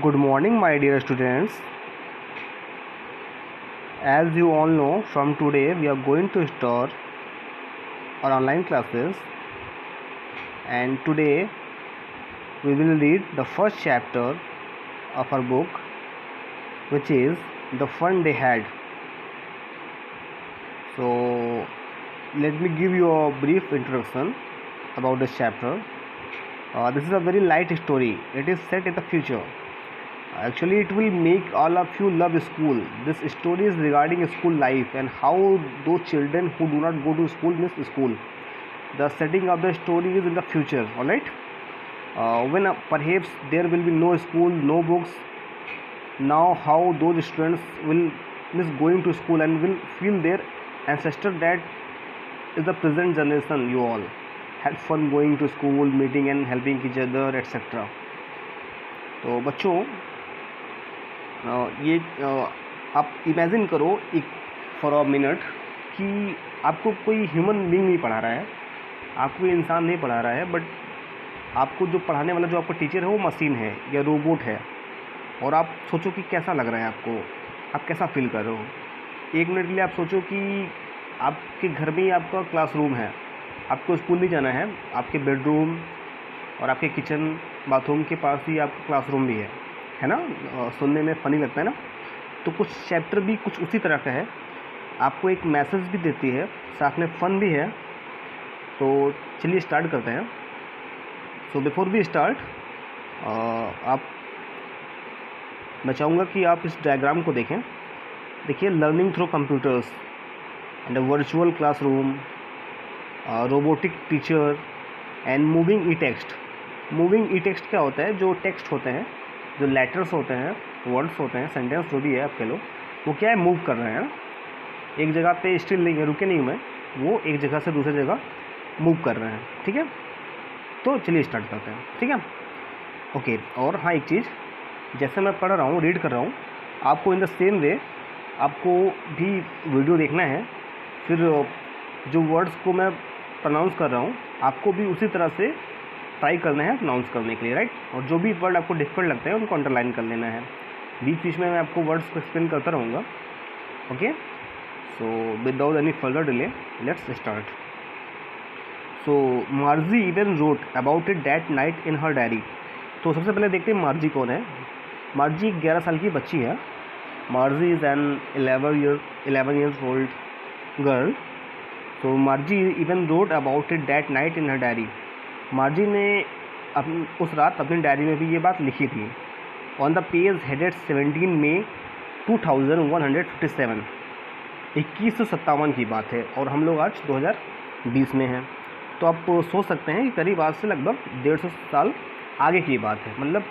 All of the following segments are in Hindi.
Good morning, my dear students. As you all know, from today we are going to start our online classes, and today we will read the first chapter of our book, which is The Fun They Had. So, let me give you a brief introduction about this chapter. This is a very light story. It is set in the future. Actually, it will make all of you love school. This story is regarding school life and how those children who do not go to school miss school. The setting of the story is in the future, alright? When perhaps there will be no school, no books. Now, how those students will miss going to school and will feel their ancestor that is the present generation. You all had fun going to school, meeting and helping each other, etc. तो बच्चों ये आप इमेजिन करो एक फॉर अ मिनट कि आपको कोई ह्यूमन बीइंग नहीं पढ़ा रहा है, आपको कोई इंसान नहीं पढ़ा रहा है, बट आपको जो पढ़ाने वाला जो आपका टीचर है वो मशीन है या रोबोट है, और आप सोचो कि कैसा लग रहा है आपको, आप कैसा फील कर रहे हो। एक मिनट के लिए आप सोचो कि आपके घर में ही आपका क्लासरूम है, आपको स्कूल नहीं जाना है, आपके बेडरूम और आपके किचन बाथरूम के पास ही आपका क्लासरूम भी है ना। सुनने में फ़नी लगता है ना। तो कुछ चैप्टर भी कुछ उसी तरह का है, आपको एक मैसेज भी देती है, साथ में फ़न भी है। तो चलिए स्टार्ट करते हैं। सो बिफोर वी स्टार्ट, मैं चाहूँगा कि आप इस डायग्राम को देखें। देखिए, learning through computers and virtual classroom, robotic teacher and moving E text. Moving E text क्या होता है? जो टेक्स्ट होते हैं, जो लेटर्स होते हैं, वर्ड्स होते हैं, सेंटेंस जो भी है आप कह लो, वो क्या है, मूव कर रहे हैं। एक जगह पे स्टिल नहीं है, रुके नहीं मैं, वो एक जगह से दूसरी जगह मूव कर रहे हैं। ठीक है, तो चलिए स्टार्ट करते हैं। ठीक है, ओके। और हाँ, एक चीज़, जैसे मैं पढ़ रहा हूँ, रीड कर रहा हूँ, आपको इन द सेम वे आपको भी वीडियो देखना है। फिर जो वर्ड्स को मैं प्रोनाउंस कर रहा हूँ, आपको भी उसी तरह से ट्राई करना है प्रोनाउंस करने के लिए, राइट। और जो भी वर्ड आपको डिफिकल्ट लगते हैं उनको अंडरलाइन कर लेना है। बीच बीच में मैं आपको वर्ड्स को एक्सप्लेन करता रहूँगा। Okay, so without any further delay let's start. So मार्जी even wrote about it that night in her diary. तो सबसे पहले देखते हैं मार्जी कौन है। मार्जी 11 साल की बच्ची है। Margie is an 11 years old girl. तो Margie even wrote about it that night in her diary. Margie ने उस रात अपनी डायरी में भी ये बात लिखी थी। ऑन द पेज हेडेड 17 मई 2157, 2157 की बात है, और हम लोग आज 2020 में हैं। तो आप सोच सकते हैं कि करीब आज से लगभग 150 साल आगे की बात है। मतलब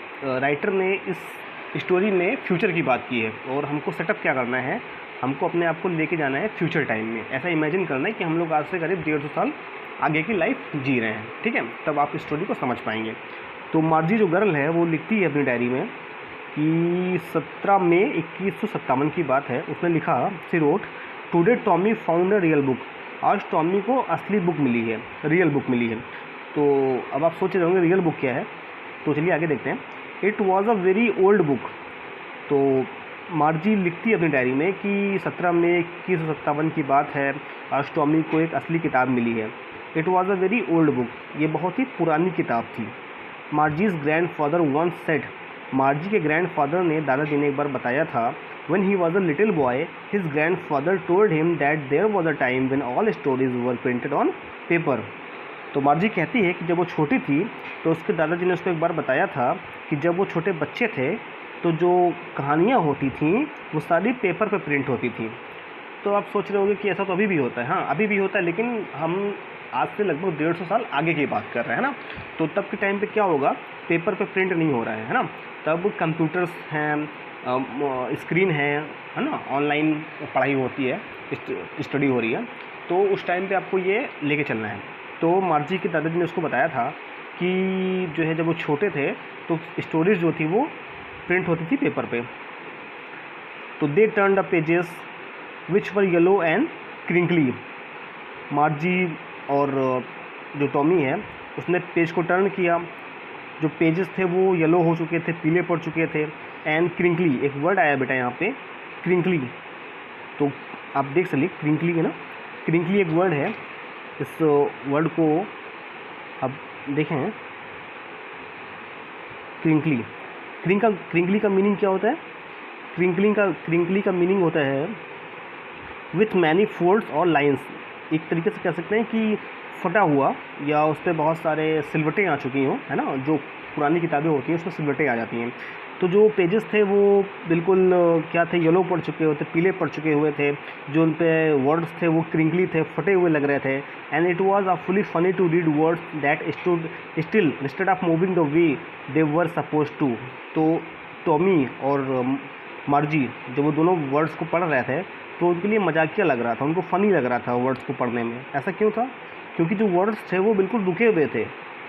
राइटर ने इस स्टोरी में फ्यूचर की बात की है, और हमको सेटअप क्या करना है, हमको अपने आप को लेके जाना है फ्यूचर टाइम में। ऐसा इमेजिन करना है कि हम लोग आज से करीब 150 साल आगे की लाइफ जी रहे हैं। ठीक है, तब आप स्टोरी को समझ पाएंगे। तो मार्जी जो गर्ल है वो लिखती है अपनी डायरी में कि 17 मई 2157 की बात है। उसने लिखा, she wrote, today Tommy found a real book. आज टॉमी को असली बुक मिली है, रियल बुक मिली है। तो अब आप सोच रहे होंगे रियल बुक क्या है, तो चलिए आगे देखते हैं। It was a very old book. तो मार्जी लिखती है अपनी डायरी में कि 17 मई 2157 की बात है, आज टॉमी को एक असली किताब मिली है। It was a very old book, ये बहुत ही पुरानी किताब थी। Margie's grandfather once said, Margie के ग्रैंड फादर ने, दादाजी ने एक बार बताया था, when he was a little boy his grandfather told him that there was a time when all stories were printed on paper. तो मार्जी कहती है कि जब वो छोटी थी तो उसके दादाजी ने उसको एक बार बताया था कि जब वो छोटे बच्चे थे तो जो कहानियाँ होती थीं वो सारी पेपर पे प्रिंट होती थी। तो आप सोच रहे होंगे कि ऐसा तो अभी भी होता है। हाँ, अभी भी होता है, लेकिन हम आज से लगभग 150 साल आगे की बात कर रहे हैं ना। तो तब के टाइम पे क्या होगा, पेपर पे प्रिंट नहीं हो रहा है ना। तब कंप्यूटर्स हैं, स्क्रीन है ना, ऑनलाइन पढ़ाई होती है, स्टडी हो रही है। तो उस टाइम पे आपको ये लेके चलना है। तो मार्जी के दादाजी ने उसको बताया था कि जो है, जब वो छोटे थे तो स्टोरीज जो थी वो प्रिंट होती थी पेपर पे। तो they turn the pages which were yellow and crinkly. मार्जी और जो टॉमी है उसने पेज को टर्न किया जो पेजेस थे वो येलो हो चुके थे, पीले पड़ चुके थे। एंड क्रिंकली, एक वर्ड आया बेटा यहाँ पे क्रिंकली, तो आप देख सकते क्रिंकली है ना, क्रिंकली एक वर्ड है। इस वर्ड को अब देखें, क्रिंकली, क्रिंकली का मीनिंग क्या होता है? क्रिंकली का मीनिंग होता है विथ मैनी फोल्ड्स और लाइंस। एक तरीके से कह सकते हैं कि फटा हुआ, या उस पर बहुत सारे सिलवटें आ चुकी हों, है ना, जो पुरानी किताबें होती हैं उसमें सिलवटें आ जाती हैं। तो जो पेजेस थे वो बिल्कुल क्या थे, येलो पड़ चुके हुए थे, पीले पड़ चुके हुए थे। जो उन पे वर्ड्स थे वो क्रिंकली थे, फटे हुए लग रहे थे। And it was fully funny to read words that stood still instead of moving the way they were suppose to. तो टॉमी और मार्जी जब वो दोनों वर्ड्स को पढ़ रहे थे तो उनके लिए मजाकिया लग रहा था, उनको फ़नी लग रहा था वर्ड्स को पढ़ने में। ऐसा क्यों था? क्योंकि जो वर्ड्स थे वो बिल्कुल रुके हुए थे,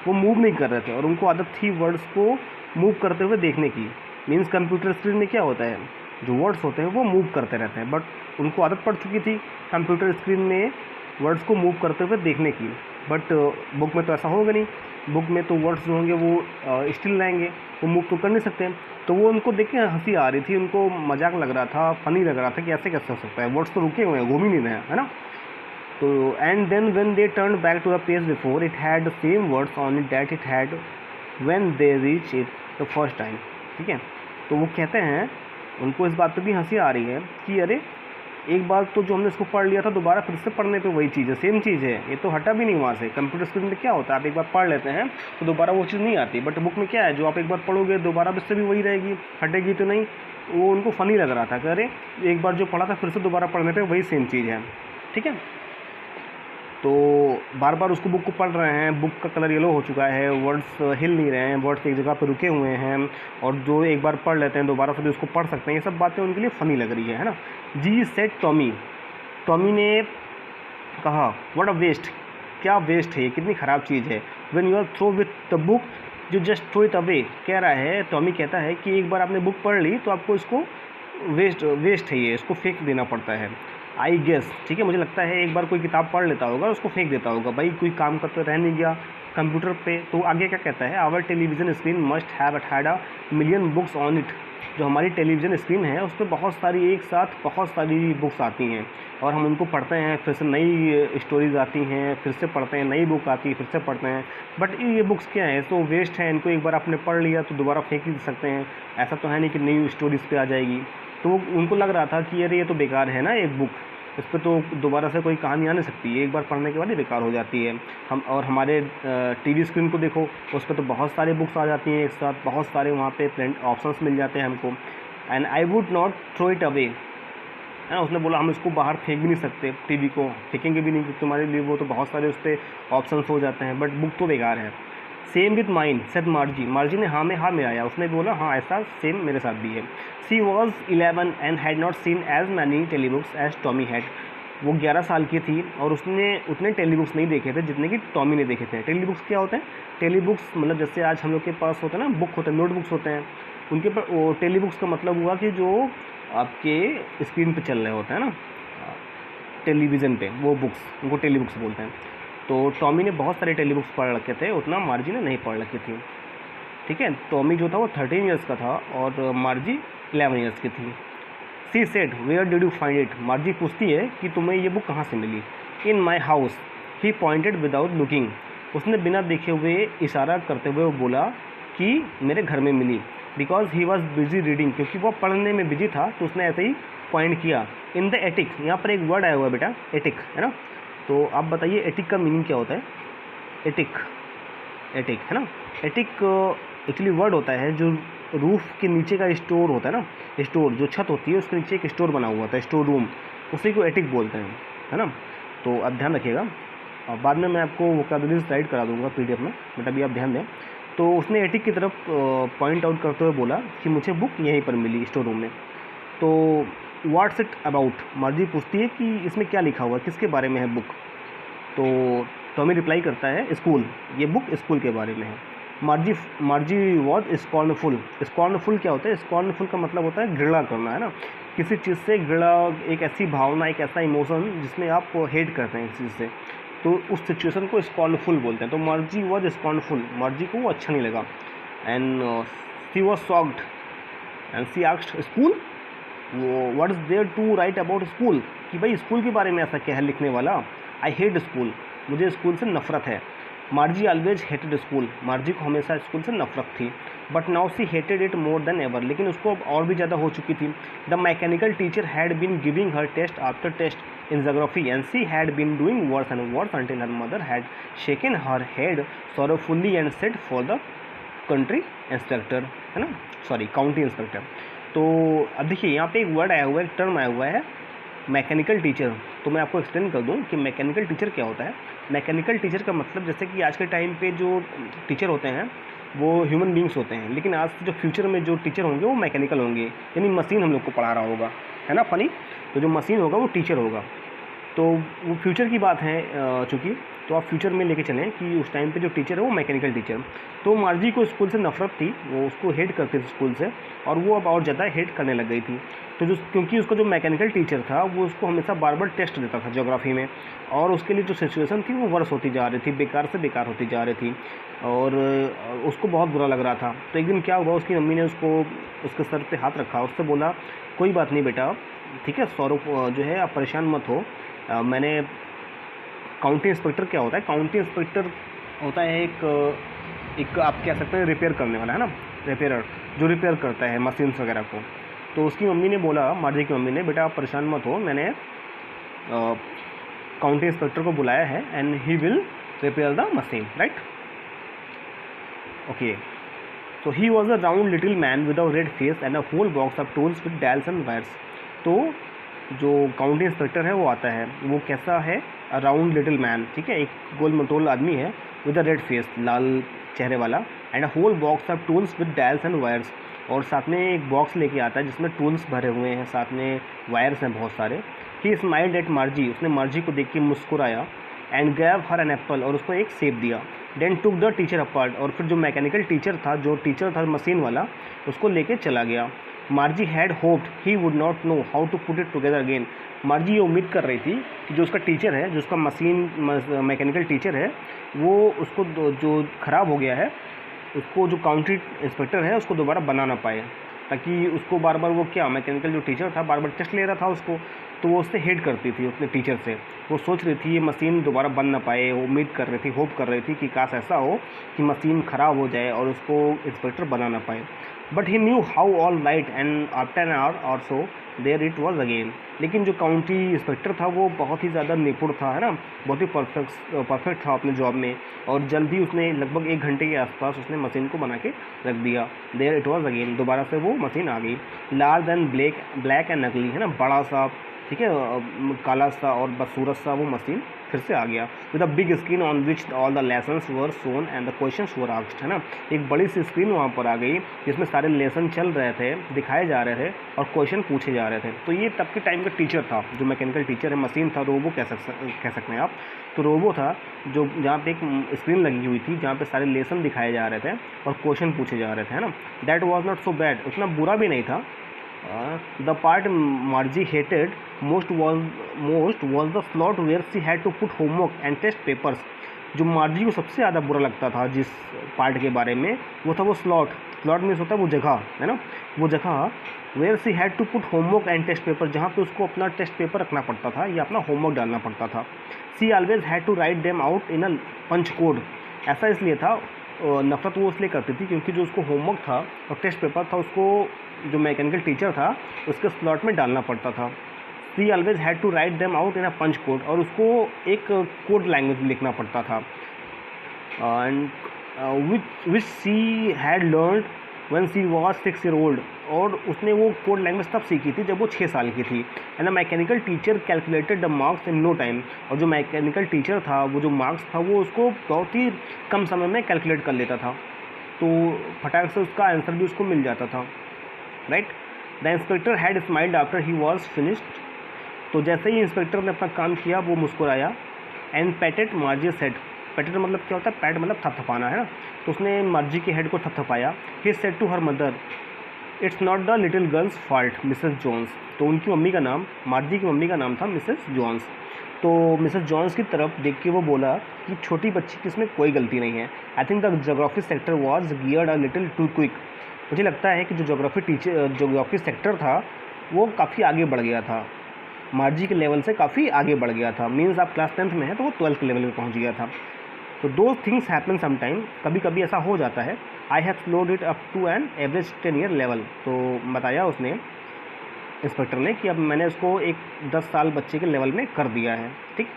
वो मूव नहीं कर रहे थे, और उनको आदत थी वर्ड्स को मूव करते हुए देखने की। मीन्स कंप्यूटर स्क्रीन में क्या होता है, जो वर्ड्स होते हैं वो मूव करते रहते हैं, बट उनको आदत पड़ चुकी थी कंप्यूटर स्क्रीन में वर्ड्स को मूव करते हुए देखने की। बट बुक में तो ऐसा होगा नहीं, बुक में तो वर्ड्स जो होंगे वो स्टिल रहेंगे, वो मूव तो कर नहीं सकते। तो वो उनको देख के हंसी आ रही थी, उनको मजाक लग रहा था, फ़नी लग रहा था कि ऐसे कैसे हो सकता है, वर्ड्स तो रुके हुए हैं, घूम ही नहीं रहे हैं, है ना। तो and then when they turn back to the page before it had the same words on it that it had when they reach it the first time. ठीक है, तो वो कहते हैं, उनको इस बात पे भी हंसी आ रही है कि अरे एक बार तो जो हमने इसको पढ़ लिया था, दोबारा फिर से पढ़ने पे वही चीज़ है, सेम चीज़ है, ये तो हटा भी नहीं वहाँ से। कंप्यूटर स्क्रीन में क्या होता है, आप एक बार पढ़ लेते हैं तो दोबारा वो चीज़ नहीं आती, बट बुक में क्या है, जो आप एक बार पढ़ोगे दोबारा उससे भी वही रहेगी, हटेगी तो नहीं। वो उनको फ़नी लग रहा था कि अरे एक बार जो पढ़ा था फिर से दोबारा पढ़ने पर वही सेम चीज़ है। ठीक है, तो बार बार उसको बुक को पढ़ रहे हैं, बुक का कलर येलो हो चुका है, वर्ड्स हिल नहीं रहे हैं, वर्ड्स एक जगह पर रुके हुए हैं, और जो एक बार पढ़ लेते हैं दोबारा से भी उसको पढ़ सकते हैं। ये सब बातें उनके लिए फ़नी लग रही है ना। जी सेड टॉमी, टॉमी ने कहा व्हाट अ वेस्ट, क्या वेस्ट है, कितनी ख़राब चीज़ है। When you are through with the book you just throw it away. कह रहा है, टॉमी कहता है कि एक बार आपने बुक पढ़ ली तो आपको इसको वेस्ट है, ये इसको फेंक देना पड़ता है। आई गेस, ठीक है, मुझे लगता है एक बार कोई किताब पढ़ लेता होगा उसको फेंक देता होगा, भाई कोई काम करते रह नहीं गया कंप्यूटर पे। तो आगे क्या कहता है, our television screen must have had a million books on it. जो हमारी टेलीविज़न स्क्रीन है उस पर बहुत सारी, एक साथ बहुत सारी बुक्स आती हैं, और हम उनको पढ़ते हैं, फिर से नई स्टोरीज आती हैं, फिर से पढ़ते हैं, नई बुक आती है, फिर से पढ़ते हैं। बट ये बुक्स क्या है, तो वेस्ट है, इनको एक बार आपने पढ़ लिया तो दोबारा फेंक ही सकते हैं, ऐसा तो है नहीं कि नई स्टोरीज़ पे आ जाएगी। तो उनको लग रहा था कि अरे ये तो बेकार है ना एक बुक, इस पर तो दोबारा से कोई कहानी आ नहीं सकती, एक बार पढ़ने के बाद ही बेकार हो जाती है। हम और हमारे टीवी स्क्रीन को देखो, उस पर तो बहुत सारी बुक्स आ जाती हैं एक साथ, बहुत सारे वहाँ पे प्रिंट ऑप्शंस मिल जाते हैं हमको। And I would not throw it away, है ना, उसने बोला हम इसको बाहर फेंक भी नहीं सकते, टीवी को फेंकेंगे भी नहीं क्योंकि तुम्हारे लिए वो तो बहुत सारे उस पर ऑप्शंस हो जाते हैं, बट बुक तो बेकार है। सेम विद माइन सेड मार्जी, मार्जी ने हाँ में हाँ मिलाया, उसने बोला हाँ ऐसा सेम मेरे साथ भी है। She was 11 and had not seen as many telebooks as Tommy had. वो 11 साल की थी और उसने उतने टेलीबुक्स नहीं देखे थे जितने कि टॉमी ने देखे थे। टेलीबुक्स क्या होते हैं, टेलीबुक्स मतलब जैसे आज हम लोग के पास होते हैं ना बुक होते हैं, नोटबुक्स होते हैं, उनके पर वो टेलीबुक्स का मतलब हुआ कि जो आपके स्क्रीन पे चल रहे होते हैं ना टेलीविज़न पे, वो बुक्स, उनको टेलीबुक्स बोलते हैं। तो टॉमी ने बहुत सारे टेलीबुक्स पढ़ रखे थे, उतना मार्जी ने नहीं पढ़ रखी थी। ठीक है, टॉमी जो था वो 13 ईयर्स का था और मार्जी 11 ईयर्स की थी। She said where did you find it, Margie पूछती है कि तुम्हें ये बुक कहाँ से मिली। In my house, he pointed without looking, उसने बिना देखे हुए इशारा करते हुए वो बोला कि मेरे घर में मिली। Because he was busy reading, क्योंकि वो पढ़ने में बिजी था तो उसने ऐसे ही पॉइंट किया। इन द एटिक, यहाँ पर एक वर्ड आया हुआ है बेटा, एटिक, है ना, तो आप बताइए एटिक का मीनिंग क्या होता है। एटिक, एटिक है ना, एटिक एक्चुअली वर्ड होता है जो रूफ़ के नीचे का स्टोर होता है ना, स्टोर जो छत होती है उसके नीचे एक स्टोर बना हुआ था, स्टोर रूम, उसी को एटिक बोलते हैं, है ना। तो आप ध्यान रखिएगा, और बाद में मैं आपको वोकैबुलरी स्लाइड करा दूंगा PDF में, बट अभी आप ध्यान दें। तो उसने एटिक की तरफ पॉइंट आउट करते हुए बोला कि मुझे बुक यहीं पर मिली स्टोर रूम में। तो व्हाट्स इट अबाउट, मार्जी पूछती है कि इसमें क्या लिखा हुआ है, किसके बारे में है बुक। तो टॉमी रिप्लाई करता है स्कूल, ये बुक स्कूल के बारे में है। मार्जी वॉज स्कॉर्नफुल, स्कॉर्नफुल क्या होता है, स्कॉर्नफुल का मतलब होता है घृणा करना, है ना, किसी चीज़ से घृणा, एक ऐसी भावना, एक ऐसा इमोशन जिसमें आप हेट करते हैं किसी चीज़ से, तो उस सिचुएशन को स्कॉर्नफुल बोलते हैं। तो मार्जी वॉज स्कॉर्नफुल, मार्जी को वो अच्छा नहीं लगा। And she was shocked and she asked school, what is there to write about school, कि भाई स्कूल के बारे में ऐसा क्या है लिखने वाला। आई हेट स्कूल, मुझे स्कूल से नफरत है। Margie always hated school, Margie को हमेशा स्कूल से नफरत थी। But now she hated it more than ever, लेकिन उसको अब और भी ज़्यादा हो चुकी थी। The mechanical teacher had been giving her test after test in geography and she had been doing worse and worse until her mother had shaken her head sorrowfully and said for the country inspector, है ना, सॉरी काउंटी इंस्पेक्टर। तो अब देखिए यहाँ पे एक वर्ड आया हुआ है, एक टर्म आया हुआ है मैकेनिकल टीचर। तो मैं आपको एक्सप्लेन कर दूं कि मैकेनिकल टीचर क्या होता है। मैकेनिकल टीचर का मतलब, जैसे कि आज के टाइम पे जो टीचर होते हैं वो ह्यूमन बींग्स होते हैं, लेकिन आज जो फ्यूचर में जो टीचर होंगे वो मैकेनिकल होंगे, यानी मशीन हम लोग को पढ़ा रहा होगा, है ना फनी। तो जो मशीन होगा वो टीचर होगा। तो वो फ्यूचर की बात है चूँकि, तो आप फ्यूचर में लेके चलें कि उस टाइम पे जो टीचर है वो मैकेनिकल टीचर। तो मार्जी को स्कूल से नफरत थी, वो उसको हेट करती थी स्कूल से, और वो अब और ज़्यादा हेट करने लग गई थी। तो जो, क्योंकि उसका जो मैकेनिकल टीचर था वो उसको हमेशा बार बार टेस्ट देता था ज्योग्राफी में, और उसके लिए जो सिचुएशन थी वो वर्स होती जा रही थी, बेकार से बेकार होती जा रही थी, और उसको बहुत बुरा लग रहा था। तो एक दिन क्या हुआ, उसकी मम्मी ने उसको उसके सर पे हाथ रखा और उससे बोला, कोई बात नहीं बेटा, ठीक है, सौरभ जो है आप परेशान मत हो। मैंने काउंटी इंस्पेक्टर क्या होता है, काउंटी इंस्पेक्टर होता है एक आप कह सकते हैं रिपेयर करने वाला, है ना, रिपेयरर, जो रिपेयर करता है मशीन्स वगैरह को। तो उसकी मम्मी ने बोला, मार्जी की मम्मी ने, बेटा आप परेशान मत हो, मैंने काउंटी इंस्पेक्टर को बुलाया है and he will repair the machine, right. Okay, so he was a round little man with a red face and a whole box of tools with dials and wires। तो जो काउंटी इंस्पेक्टर है वो आता है, वो कैसा है, अ राउंड लिटिल मैन, ठीक है, एक गोल मटोल आदमी है, विद अ रेड फेस, लाल चेहरे वाला, and a whole box of tools with dials and wires, और साथ में एक बॉक्स लेके आता है जिसमें टूल्स भरे हुए हैं, साथ में वायर्स हैं बहुत सारे। ही स्माइल्ड एट मार्जी, उसने मार्जी को देख के मुस्कुराया, and gave her an apple, और उसको एक सेब दिया। Then took the teacher apart, और फिर जो मैकेनिकल टीचर था, जो टीचर था मशीन वाला, उसको लेके चला गया। Margie had hoped he would not know how to put it together again, Margie ये उम्मीद कर रही थी कि जो उसका टीचर है, जो उसका मैकेनिकल टीचर है, वो उसको जो ख़राब हो गया है, उसको जो काउंटी इंस्पेक्टर है उसको दोबारा बना ना पाए, ताकि उसको बार बार वो क्या, मैकेनिकल जो टीचर था बार बार टेस्ट ले रहा था उसको, तो वो उससे हेट करती थी अपने टीचर से। वो सोच रही थी ये मशीन दोबारा बन ना पाए, वो उम्मीद कर रही थी, होप कर रही थी कि काश ऐसा हो कि मशीन ख़राब हो जाए और उसको इंस्पेक्टर बना ना पाए। But he knew how all right and after an hour or so there it was again. लेकिन जो काउंटी इंस्पेक्टर था वो बहुत ही ज़्यादा निपुण था, है ना, बहुत ही परफेक्ट था अपने जॉब में, और जल्द ही उसने लगभग 1 घंटे के आसपास उसने मशीन को बना के रख दिया। देयर इट वॉज अगेन, दोबारा से वो मशीन आ गई। लार्ज एंड ब्लैक एंड नकली, है ना, बड़ा सा, ठीक है, काला सा और बदसूरत सा वो मशीन फिर से आ गया। With a big screen on which all the lessons were shown and the questions were asked, है ना, एक बड़ी सी स्क्रीन वहाँ पर आ गई जिसमें सारे लेसन चल रहे थे, दिखाए जा रहे थे और क्वेश्चन पूछे जा रहे थे। तो ये तब के टाइम का टीचर था, जो मैकेनिकल टीचर है, मशीन था, रोबो कह सकते हैं आप। तो रोबो था जो जहाँ पे एक स्क्रीन लगी हुई थी जहाँ पे सारे लेसन दिखाए जा रहे थे और क्वेश्चन पूछे जा रहे थे, है ना। That was not so bad, उतना बुरा भी नहीं था। The part Margie hated most was the slot where she had to put homework and test papers. जो मार्जी को सबसे ज़्यादा बुरा लगता था जिस पार्ट के बारे में, वो था वो स्लॉट मीन्स होता है वो जगह, है ना, वो जगह where she had to put homework and test paper, जहाँ पे उसको अपना टेस्ट पेपर रखना पड़ता था या अपना होमवर्क डालना पड़ता था। She always had to write them out in a punch code. ऐसा इसलिए था, नफ़रत वो इसलिए करती थी क्योंकि जो उसको होमवर्क था और टेस्ट पेपर था उसको जो मैकेनिकल टीचर था उसके स्लॉट में डालना पड़ता था। She always had to write them out in a punch code, और उसको एक कोड लैंग्वेज लिखना पड़ता था, and which she had learned when she was 6 year old, और उसने वो कोड लैंग्वेज तब सीखी थी जब वो 6 साल की थी। And the mechanical teacher calculated the marks in no time, और जो मैकेनिकल टीचर था वो जो मार्क्स था वो उसको बहुत ही कम समय में कैलकुलेट कर लेता था, तो फटाक से उसका आंसर भी उसको मिल जाता था, right. The inspector had smiled after he was finished, तो जैसे ही इंस्पेक्टर ने अपना काम किया वो मुस्कुराया। एंड पैटेड मार्जी's हेड, पैटेड मतलब क्या होता है, पैट मतलब थपथपाना, है ना, तो उसने मार्जी के हेड को थपथपाया। He said to her mother it's not the little girl's fault Mrs Jones, तो उनकी मम्मी का नाम, मार्जी की मम्मी का नाम था मिसेस जोन्स। तो मिसेस जॉन्स की तरफ देख के वो बोला कि छोटी बच्ची की इसमें कोई गलती नहीं है। I think the geography sector was geared a little too quick. मुझे लगता है कि जो जोग्राफी सेक्टर था वो काफ़ी आगे बढ़ गया था, मार्जी के लेवल से काफ़ी आगे बढ़ गया था। मीन्स आप क्लास 10th में है तो वो 12th के लेवल में पहुंच गया था। तो दो थिंग्स हैपन समटाइम, कभी कभी ऐसा हो जाता है। I have slowed it up to an average 10 year level. तो बताया उसने, इंस्पेक्टर ने, कि अब मैंने उसको एक 10 साल बच्चे के लेवल में कर दिया है। ठीक,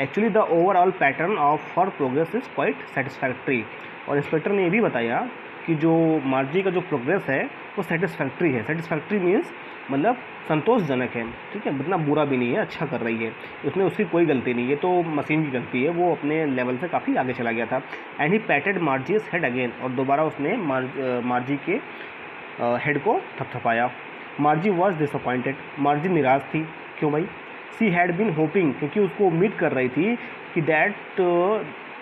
actually the overall pattern of her progress is quite satisfactory. और इंस्पेक्टर ने ये भी बताया कि जो मार्जी का जो प्रोग्रेस है वो सेटिस्फैक्ट्री है। सेटिस्फैक्ट्री मीन्स मतलब संतोषजनक है। ठीक है, इतना बुरा भी नहीं है, अच्छा कर रही है, उसमें उसकी कोई गलती नहीं है, तो मशीन की गलती है, वो अपने लेवल से काफ़ी आगे चला गया था। And he patted Margie's head again. और दोबारा उसने मार्जी के हेड को थपथपाया। मार्जी वॉज डिसअपॉइंटेड। मार्जी निराश थी। क्यों भाई? सी हैड बीन होपिंग, क्योंकि उसको उम्मीद कर रही थी कि that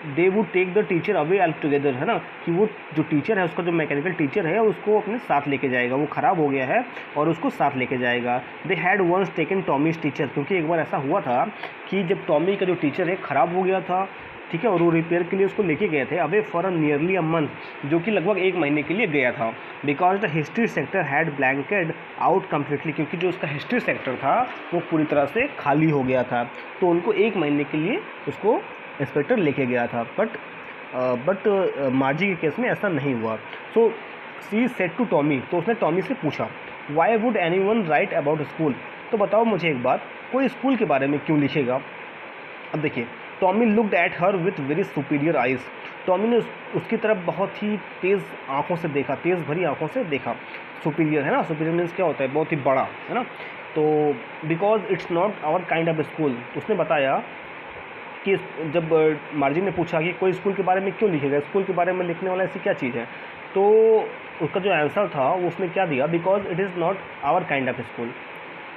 they would take the teacher away all together, है ना, कि वो जो टीचर है, उसका जो मैकेनिकल टीचर है, उसको अपने साथ लेके जाएगा। वो ख़राब हो गया है और उसको साथ लेके जाएगा। They had once taken Tommy's teacher, क्योंकि एक बार ऐसा हुआ था कि जब टॉमी का जो टीचर है ख़राब हो गया था, ठीक है, और वो रिपेयर के लिए उसको लेके गए थे away for nearly a month, जो कि लगभग 1 महीने के लिए गया था। Because the history sector had blanked out completely, क्योंकि जो उसका हिस्ट्री सेक्टर था वो पूरी तरह से खाली हो गया था। तो उनको 1 महीने के लिए उसको इंस्पेक्टर लेके गया था। बट मार्जी के केस में ऐसा नहीं हुआ। सो सी सेड टू टॉमी, तो उसने टॉमी से पूछा, why would any one right about school? तो बताओ मुझे एक बात, कोई स्कूल के बारे में क्यों लिखेगा? अब देखिए, Tommy looked at her with very superior eyes. Tommy ने उसकी तरफ बहुत ही तेज़ आंखों से देखा, तेज़ भरी आंखों से देखा। सुपीरियर है ना, सुपीरियर मीन्स क्या होता है? बहुत ही बड़ा, है ना। तो because it's not our kind of school, उसने बताया कि जब मार्जिन ने पूछा कि कोई स्कूल के बारे में क्यों लिखेगा, स्कूल के बारे में लिखने वाला ऐसी क्या चीज़ है, तो उसका जो आंसर था वो उसने क्या दिया, because it is not our kind of school.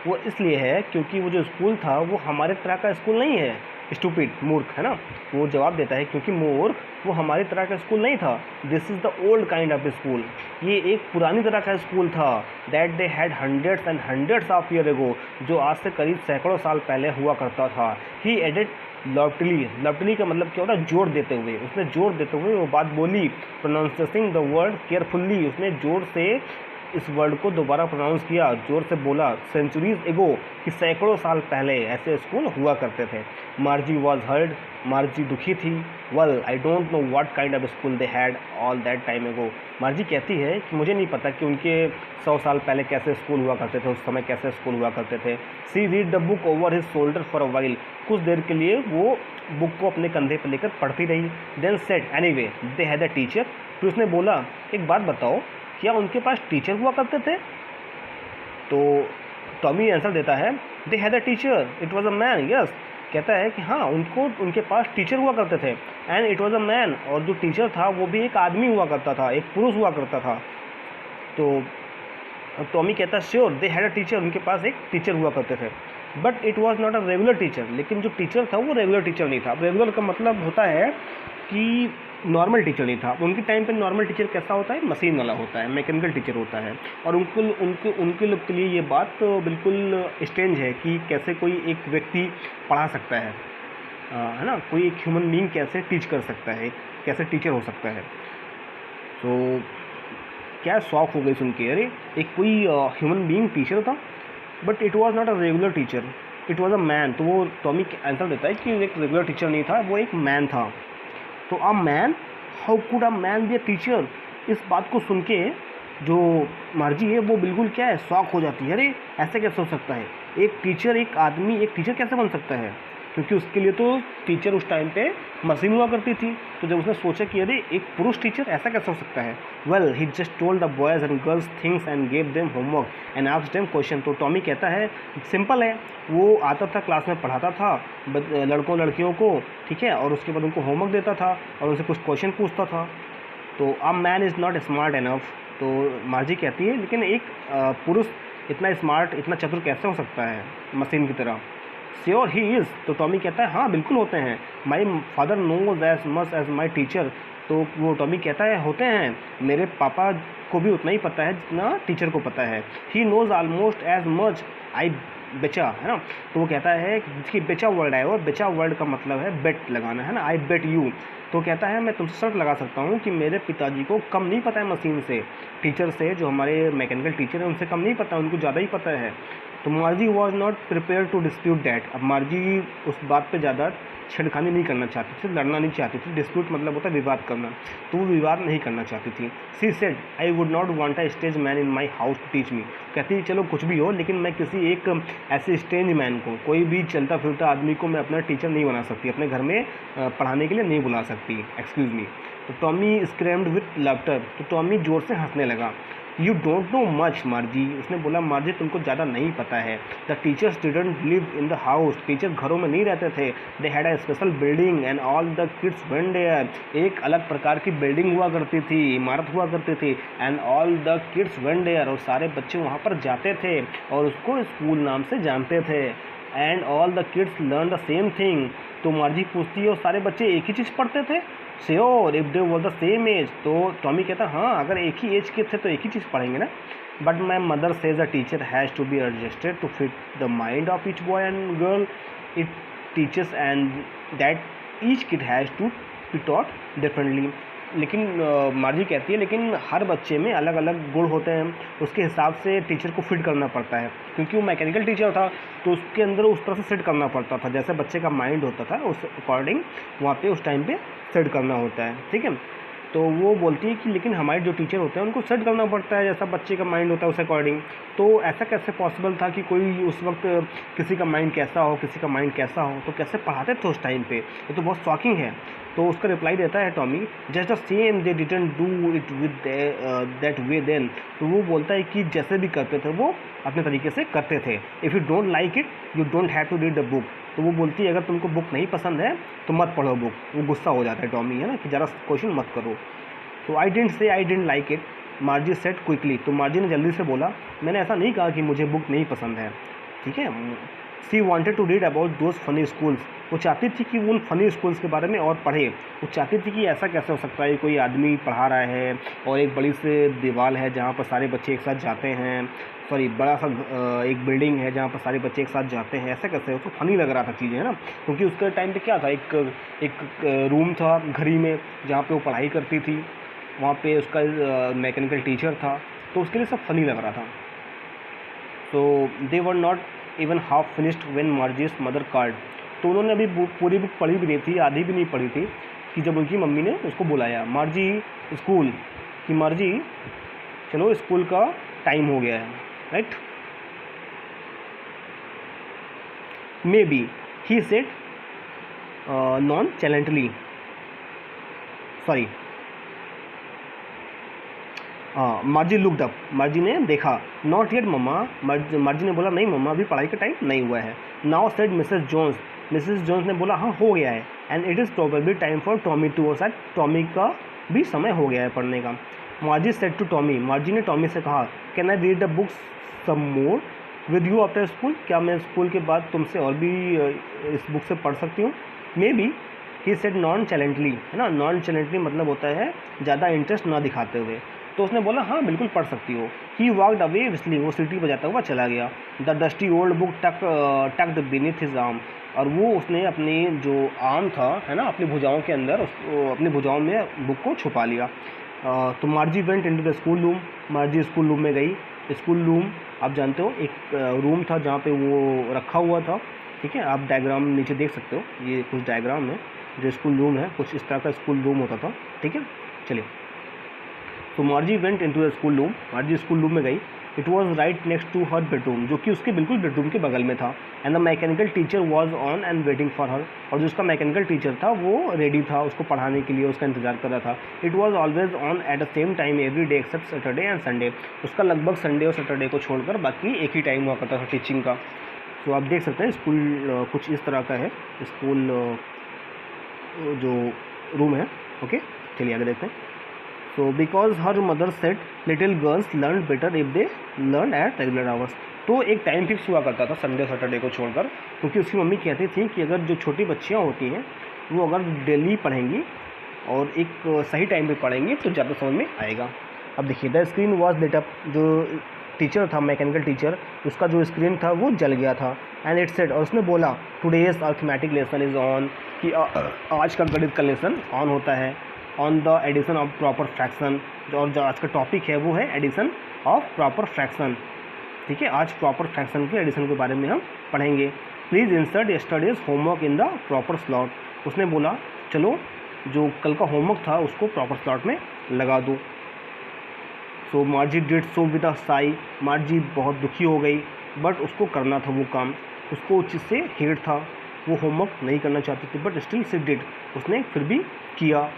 वो इसलिए है क्योंकि वो जो स्कूल था वो हमारे तरह का स्कूल नहीं है। स्टूपिड, मूर्ख, है ना। वो जवाब देता है क्योंकि मूर्ख, वो हमारी तरह का स्कूल नहीं था। This is the old kind of school, ये एक पुरानी तरह का स्कूल था। That they had hundreds and hundreds of year ago, जो आज से करीब सैकड़ों साल पहले हुआ करता था। ही एडेड लॉफ्टली, लॉफ्टली का मतलब क्या होता है? जोर देते हुए। उसने जोर देते हुए वो बात बोली। प्रोनाउंसिंग द वर्ड केयरफुल्ली, उसने जोर से इस वर्ड को दोबारा प्रोनाउंस किया, जोर से बोला, सेंचुरीज एगो, कि सैकड़ों साल पहले ऐसे स्कूल हुआ करते थे। मार्जी वॉज हर्ड, मार्जी दुखी थी। Well I don't know what kind of school they had all that time एगो। मार्जी कहती है कि मुझे नहीं पता कि उनके 100 साल पहले कैसे स्कूल हुआ करते थे, उस समय कैसे स्कूल हुआ करते थे। She read the book over his shoulder for a while, कुछ देर के लिए वो बुक को अपने कंधे पर लेकर पढ़ती रही। Then said anyway they had a teacher, फिर उसने बोला, एक बात बताओ, क्या उनके पास टीचर हुआ करते थे? तो टॉमी आंसर देता है, दे had a teacher, it was a man. Yes, कहता है कि हाँ, उनके पास टीचर हुआ करते थे। And it was a man, और जो टीचर था वो भी एक आदमी हुआ करता था, एक पुरुष हुआ करता था। तो टॉमी कहता है, sure they had a teacher, उनके पास एक टीचर हुआ करते थे। But it was not a regular teacher, लेकिन जो टीचर था वो रेगुलर टीचर नहीं था। रेगुलर का मतलब होता है कि नॉर्मल टीचर नहीं था। उनके टाइम पे नॉर्मल टीचर कैसा होता है? मशीन वाला होता है, मैकेनिकल टीचर होता है। और उनके लोग के लिए ये बात तो बिल्कुल स्ट्रेंज है कि कैसे कोई एक व्यक्ति पढ़ा सकता है ना, कोई एक ह्यूमन बीइंग कैसे टीच कर सकता है, कैसे टीचर हो सकता है। तो क्या शौक हो गई सुन के, अरे एक कोई ह्यूमन बीइंग टीचर था। But it was not a regular teacher, it was a man. तो वो टॉमी आंसर देता है कि एक रेगुलर टीचर नहीं था, वो एक मैन था। तो a man, how could a man be a teacher? इस बात को सुन के जो मार्जी है वो बिल्कुल क्या है, शॉक हो जाती है। अरे ऐसे कैसे हो सकता है? एक टीचर, एक आदमी एक टीचर कैसे बन सकता है? क्योंकि उसके लिए तो टीचर उस टाइम पे मशीन हुआ करती थी। तो जब उसने सोचा कि अरे एक पुरुष टीचर, ऐसा कैसे हो सकता है? Well he just told the boys and girls things and gave them homework and asked them question. तो टॉमी कहता है सिंपल है, वो आता था क्लास में, पढ़ाता था लड़कों लड़कियों को, ठीक है, और उसके बाद उनको होमवर्क देता था और उनसे कुछ क्वेश्चन पूछता था। तो a man is not smart enough, तो मार्जी कहती है लेकिन एक पुरुष इतना स्मार्ट, इतना चतुर कैसे हो सकता है मशीन की तरह? श्योर ही इज़, तो टॉमी कहता है हाँ बिल्कुल होते हैं। My father knows as much as my teacher, तो वो टॉमी कहता है होते हैं, मेरे पापा को भी उतना ही पता है जितना टीचर को पता है। He knows almost as much I बेचा, है ना। तो वो कहता है कि देखिए बेचा वर्ड है, और बेचा वर्ड का मतलब है बेट लगाना, है ना। आई बेट यू। तो कहता है मैं तुमसे शर्त लगा सकता हूँ कि मेरे पिताजी को कम नहीं पता है मशीन से, टीचर से, जो हमारे मैकेनिकल टीचर हैं उनसे कम नहीं पता, उनको ज़्यादा ही पता है। तो Margie was not prepare to dispute that. अब मार्जी उस बात पे ज़्यादा छेड़खानी नहीं करना चाहती थी, लड़ना नहीं चाहती थी। डिस्प्यूट मतलब होता है विवाद करना, तो वो विवाद नहीं करना चाहती थी। She said I would not want a stage man in my house to teach me. कहती चलो कुछ भी हो, लेकिन मैं किसी एक ऐसे स्टेज मैन को, कोई भी चलता फिरता आदमी को मैं अपना टीचर नहीं बना सकती, अपने घर में पढ़ाने के लिए नहीं बुला सकती, एक्सक्यूज़ मी। तो टॉमी स्क्रैम्ड विथ लाफ्टर। तो टॉमी ज़ोर से हंसने लगा। You don't know much Margie. उसने बोला मार्जी तुमको ज़्यादा नहीं पता है। The teachers didn't live in the house. Teacher घरों में नहीं रहते थे। They had a special building and all the kids went there. एक अलग प्रकार की बिल्डिंग हुआ करती थी, इमारत हुआ करती थी। And all the kids went there, और सारे बच्चे वहाँ पर जाते थे और उसको स्कूल नाम से जानते थे। And all the kids learn the same thing. तो मार्जी पूछती है और सारे बच्चे एक ही चीज़ पढ़ते थे। Sure if they were the same age. तो टॉमी कहता हाँ अगर एक ही एज के थे तो एक ही चीज़ पढ़ेंगे ना। But my mother says a teacher has to be adjusted to fit the mind of each boy and girl it teachers and that each kid has to be taught differently. लेकिन मार्जी कहती है लेकिन हर बच्चे में अलग अलग गुण होते हैं, उसके हिसाब से टीचर को फिट करना पड़ता है। क्योंकि वो मैकेनिकल टीचर था तो उसके अंदर उस तरह से सेट करना पड़ता था, जैसे बच्चे का माइंड होता था उस अकॉर्डिंग वहाँ पे उस टाइम पे सेट करना होता है, ठीक है। तो वो बोलती है कि लेकिन हमारे जो टीचर होते हैं उनको सेट करना पड़ता है जैसा बच्चे का माइंड होता है उस अकॉर्डिंग। तो ऐसा कैसे पॉसिबल था कि कोई उस वक्त किसी का माइंड कैसा हो, किसी का माइंड कैसा हो, तो कैसे पढ़ाते थे उस टाइम पे, ये तो बहुत शॉकिंग है। तो उसका रिप्लाई देता है Tommy just the same they didn't do it with that way then. तो वो बोलता है कि जैसे भी करते थे वो अपने तरीके से करते थे। If you don't like it you don't have to read the book. तो वो बोलती है अगर तुमको बुक नहीं पसंद है तो मत पढ़ो बुक। वो गुस्सा हो जाता है टॉमी, है ना, कि ज़रा क्वेश्चन मत करो। तो I didn't say I didn't like it Margie said quickly. तो मार्जी ने जल्दी से बोला मैंने ऐसा नहीं कहा कि मुझे बुक नहीं पसंद है, ठीक है। She wanted to read about those funny schools. वो चाहती थी कि उन फनी स्कूल्स के बारे में और पढ़े। वो चाहती थी कि ऐसा कैसे हो सकता है कोई आदमी पढ़ा रहा है और एक बड़ी सी दीवार है जहाँ पर सारे बच्चे एक साथ जाते हैं, सॉरी बड़ा सा एक बिल्डिंग है जहाँ पर सारे बच्चे एक साथ जाते हैं, ऐसा कैसे। उसको फनी लग रहा था चीज़ें, है ना। क्योंकि उसके टाइम पे क्या था, एक रूम था घड़ी में जहाँ पे वो पढ़ाई करती थी, वहाँ पे उसका मैकेनिकल टीचर था, तो उसके लिए सब फनी लग रहा था। So they were not even half finished when Margie's mother called. तो उन्होंने अभी पूरी बुक पढ़ी भी नहीं थी, आधी भी नहीं पढ़ी थी, कि जब उनकी मम्मी ने उसको बुलाया मार्जी स्कूल, कि मार्जी चलो स्कूल का टाइम हो गया है, right. Maybe he said nonchalantly, sorry Margie looked up. Margie ने देखा। नॉट येट मम्मा। मार्जी ने बोला नहीं मम्मा अभी पढ़ाई का टाइम नहीं हुआ है। Now said Mrs Jones. Mrs Jones ने बोला हाँ हो गया है। And it is probably time for Tommy too, और शायद टॉमी का भी समय हो गया है पढ़ने का। Margie said to Tommy. Margie ने टॉमी से कहा can I read the books some more with you after school. क्या मैं स्कूल के बाद तुमसे और भी इस बुक से पढ़ सकती हूँ। Maybe he said nonchalantly, है ना। नॉन चैलेंटली मतलब होता है ज़्यादा इंटरेस्ट ना दिखाते हुए। तो उसने बोला हाँ बिल्कुल पढ़ सकती हो। He walked away whistling. वो सीटी बजाता हुआ चला गया। The dusty old book tucked beneath his arm. और वो उसने अपनी जो आर्म था, है ना, अपनी भुजाओं के अंदर अपनी भुजाओं में बुक को छुपा लिया। तो Margie went into the school room. Margie school room में गई। स्कूल रूम आप जानते हो एक रूम था जहाँ पे वो रखा हुआ था, ठीक है। आप डायग्राम नीचे देख सकते हो, ये कुछ डायग्राम है जो स्कूल रूम है, कुछ इस तरह का स्कूल रूम होता था, ठीक है। चलिए, तो Margie went into the school room. Margie school room में गई। It was right next to her bedroom, जो कि उसके बिल्कुल बेडरूम के बगल में था। And the mechanical teacher was on and waiting for her. और जो उसका मैकेनिकल टीचर था वो रेडी था उसको पढ़ाने के लिए, उसका इंतजार कर रहा था। It was always on at the same time every day except Saturday and Sunday. उसका लगभग संडे और सैटरडे को छोड़कर बाकी एक ही टाइम हुआ करता था टीचिंग का। तो आप देख सकते हैं स्कूल कुछ इस तरह का है, स्कूल जो रूम है, ओके। चलिए आगे देखते हैं। So because her mother said little girls learn better if they learn at regular hours। तो एक टाइम फिक्स हुआ करता था संडे सैटरडे को छोड़कर, क्योंकि उसकी मम्मी कहती थी कि अगर जो छोटी बच्चियाँ होती हैं वो अगर डेली पढ़ेंगी और एक सही टाइम पे पढ़ेंगी तो ज़्यादा समझ में आएगा। अब देखिए the screen was lit up. जो टीचर था, मैकेनिकल टीचर, उसका जो स्क्रीन था वो जल गया था। एंड इट सेड, और उसने बोला today's arithmetic lesson is on, कि आज का गणित का लेसन ऑन होता है, on the addition of proper fraction. और जो आज का टॉपिक है वो है एडिशन ऑफ प्रॉपर फ्रैक्शन। ठीक है, आज प्रॉपर फ्रैक्शन के एडिशन के बारे में हम पढ़ेंगे। Please insert yesterday's homework in the proper slot. उसने बोला चलो जो कल का होमवर्क था उसको प्रॉपर स्लॉट में लगा दो। So Margie did so with a sigh, मार्जी बहुत दुखी हो गई, बट उसको करना था वो काम, उसको उस चीज़ से हेट था, वो होमवर्क नहीं करना चाहती थी, बट स्टिल सी डिड, उसने फिर भी किया,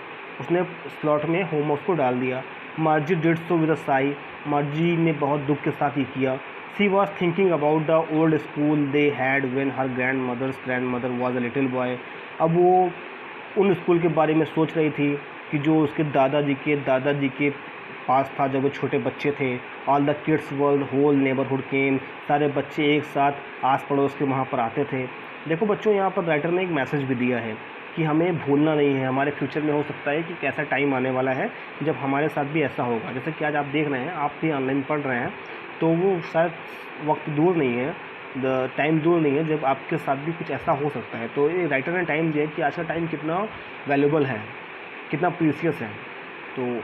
उसने स्लॉट में होमवर्क को डाल दिया। Margie did so with a sigh, Margie ने बहुत दुख के साथ ही किया। She was thinking about the old school they had when her grandmother was a little boy. अब वो उन स्कूल के बारे में सोच रही थी कि जो उसके दादाजी के पास था जब वो छोटे बच्चे थे। All the kids world whole neighbourhood came, सारे बच्चे एक साथ आस पड़ोस के वहाँ पर आते थे। देखो बच्चों, यहाँ पर राइटर ने एक मैसेज भी दिया है कि हमें भूलना नहीं है। हमारे फ्यूचर में हो सकता है कि कैसा टाइम आने वाला है जब हमारे साथ भी ऐसा होगा। जैसे कि आज आप देख रहे हैं, आप भी ऑनलाइन पढ़ रहे हैं, तो वो शायद वक्त दूर नहीं है, द टाइम दूर नहीं है जब आपके साथ भी कुछ ऐसा हो सकता है। तो ये राइटर ने टाइम दिया कि आज का टाइम कितना वैल्यूबल है, कितना प्रीसियस है, तो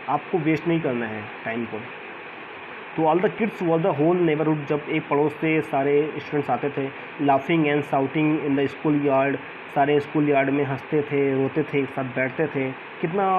आपको वेस्ट नहीं करना है टाइम को। तो all the kids were the whole neighbourhood, जब एक पड़ोस से सारे स्टूडेंट्स आते थे, laughing and shouting in the school yard, सारे स्कूल यार्ड में हंसते थे, रोते थे, एक साथ बैठते थे, कितना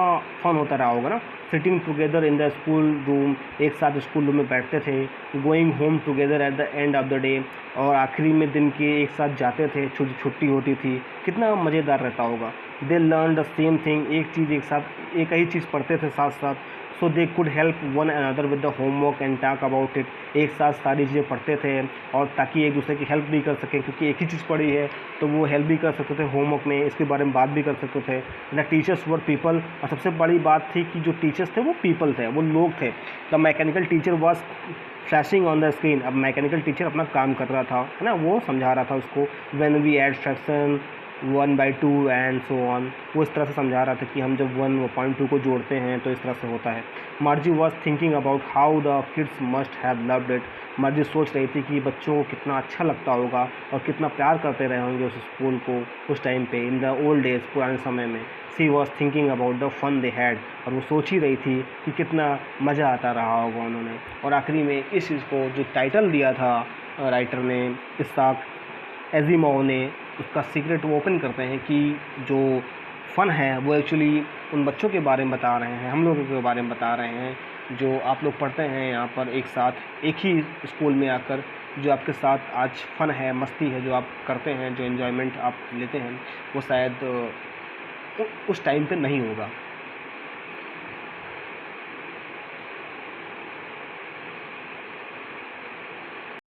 फन होता रहा होगा ना। Sitting together in the school room, एक साथ स्कूल रूम में बैठते थे। Going home together at the end of the day, और आखिरी में दिन के एक साथ जाते थे, छुट्टी होती थी, कितना मज़ेदार रहता होगा। They learn the same thing, एक चीज़ एक साथ, एक ही चीज़ पढ़ते थे साथ साथ। So they could help one another with the homework and talk about it, एक साथ सारी चीज़ें पढ़ते थे और ताकि एक दूसरे की हेल्प भी कर सकें, क्योंकि एक ही चीज़ पढ़ी है तो वो हेल्प भी कर सकते थे होमवर्क में, इसके बारे में बात भी कर सकते थे। द टीचर्स वर पीपल, और सबसे बड़ी बात थी कि जो टीचर्स थे वो पीपल थे, वो लोग थे। The mechanical teacher was flashing on the screen, अब मैकेनिकल टीचर अपना काम कर रहा था, है ना, वो समझा रहा था उसको। When we add fraction 1/2 and so on, वो इस तरह से समझा रहा था कि हम जब 1.2 को जोड़ते हैं तो इस तरह से होता है। मार्जी was thinking about how the kids must have loved it, मार्जी सोच रही थी कि बच्चों को कितना अच्छा लगता होगा और कितना प्यार करते रहे होंगे उस स्कूल को उस टाइम पे, इन द ओल्ड डेज, पुराने समय में। She was thinking about the fun they had, और वो सोच ही रही थी कि कितना मज़ा आता रहा होगा उन्होंने। और आखिरी में इस चीज़ को जो टाइटल दिया था राइटर ने, इसाक एजिमोव ने, उसका सीक्रेट वो ओपन करते हैं कि जो फ़न है वो एक्चुअली उन बच्चों के बारे में बता रहे हैं, हम लोगों के बारे में बता रहे हैं जो आप लोग पढ़ते हैं यहाँ पर एक साथ एक ही स्कूल में आकर, जो आपके साथ आज फ़न है, मस्ती है, जो आप करते हैं, जो एन्जॉयमेंट आप लेते हैं, वो शायद उस टाइम पे नहीं होगा।